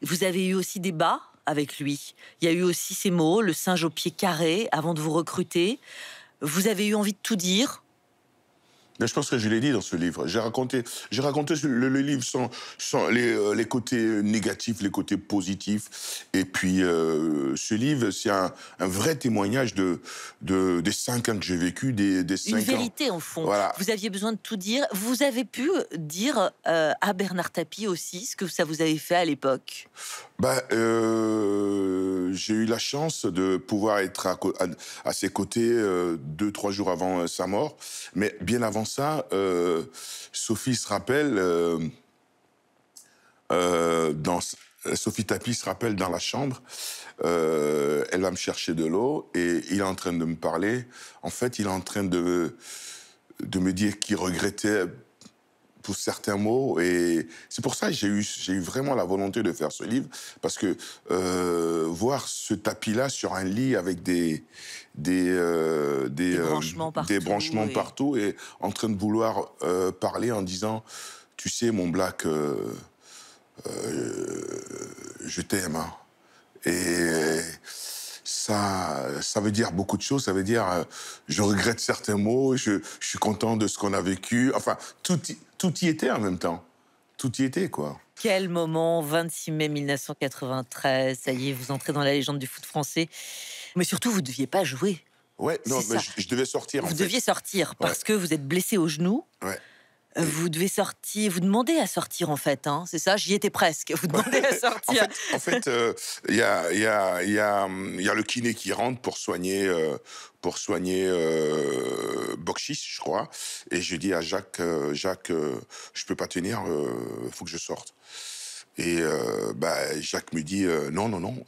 Vous avez eu aussi des bas avec lui. Il y a eu aussi ces mots, le singe au pied carré, avant de vous recruter. Vous avez eu envie de tout dire. Mais je pense que je l'ai dit dans ce livre. J'ai raconté le livre sans les côtés négatifs, les côtés positifs. Et puis, ce livre, c'est un vrai témoignage des 5 ans que j'ai vécu, des Une 5 ans. vérité, au fond. Voilà. Vous aviez besoin de tout dire. Vous avez pu dire à Bernard Tapie aussi ce que ça vous avait fait à l'époque. Bah, j'ai eu la chance de pouvoir être à ses côtés 2, 3 jours avant sa mort. Mais bien avant ça, Sophie se rappelle, dans, Sophie Tapie se rappelle dans la chambre, elle va me chercher de l'eau et il est en train de me parler. En fait, il est en train de me dire qu'il regrettait pour certains mots. Et c'est pour ça que j'ai eu vraiment la volonté de faire ce livre, parce que voir ce tapis-là sur un lit avec Des branchements des partout. branchements Et partout et en train de vouloir parler en disant, tu sais, mon Black, je t'aime, hein. Et ça veut dire beaucoup de choses. Ça veut dire, je regrette certains mots, je suis content de ce qu'on a vécu. Enfin, tout y était en même temps. Tout y était, quoi. quel moment, 26 mai 1993, ça y est, vous entrez dans la légende du foot français. Mais surtout, vous ne deviez pas jouer. Ouais, C'est non, mais ça. je devais sortir, en Vous fait. deviez sortir Ouais, parce que vous êtes blessé au genou. ouais. Et- Vous devez sortir, vous demandez à sortir en fait, hein, c'est ça? J'y étais presque. Vous demandez à En sortir. fait, il y a le kiné qui rentre pour soigner Bokchis, je crois. Et je dis à Jacques, Jacques, je peux pas tenir, faut que je sorte. Et bah, Jacques me dit, non, non, non.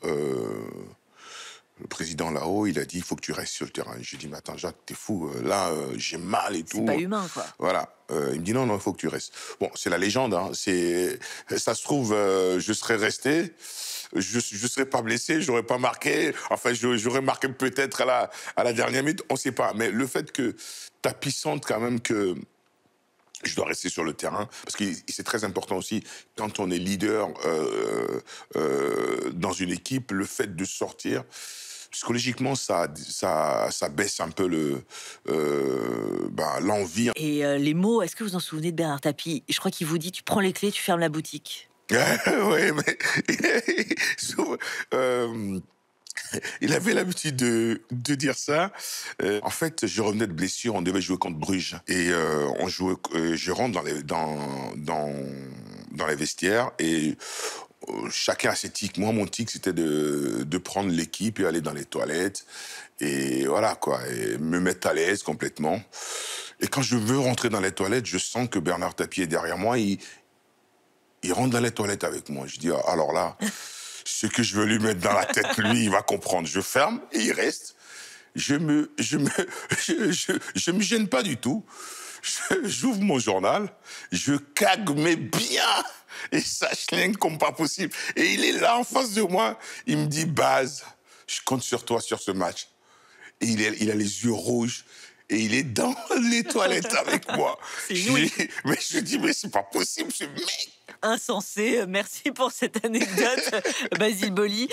Le président là-haut, il a dit, il faut que tu restes sur le terrain. J'ai dit, mais attends, Jacques, t'es fou. Là, j'ai mal et C'est pas tout. humain, quoi. Voilà. Il me dit, non, non, il faut que tu restes. Bon, c'est la légende. Hein. Ça se trouve, je serais resté. Je serais pas blessé, j'aurais pas marqué. Enfin, j'aurais marqué peut-être à la dernière minute, on sait pas. Mais le fait que Tapie sente quand même que je dois rester sur le terrain, parce que c'est très important aussi, quand on est leader dans une équipe, le fait de sortir, psychologiquement, ça baisse un peu l'envie. Et les mots, est-ce que vous en souvenez de Bernard Tapie? Je crois qu'il vous dit: «Tu prends les clés, tu fermes la boutique». Oui, mais souvent, il avait l'habitude de dire ça. En fait, je revenais de blessure, on devait jouer contre Bruges. Et je rentre dans les vestiaires et chacun a ses tics. Moi, mon tic, c'était de prendre l'équipe et aller dans les toilettes. Et voilà, quoi. Et me mettre à l'aise complètement. Et quand je veux rentrer dans les toilettes, je sens que Bernard Tapie est derrière moi. Il rentre dans les toilettes avec moi. Je dis, ah, alors là, ce que je veux lui mettre dans la tête, lui, il va comprendre. Je ferme et il reste. Je me gêne pas du tout. J'ouvre mon journal, je cague, mais bien. Et ça schlingue comme pas possible. Et il est là en face de moi. Il me dit, Baz, je compte sur toi sur ce match. Et il a les yeux rouges. Et il est dans les toilettes avec moi. C'est inouï. Mais je dis, mais c'est pas possible, ce mec. Insensé. Merci pour cette anecdote, Basile Boli.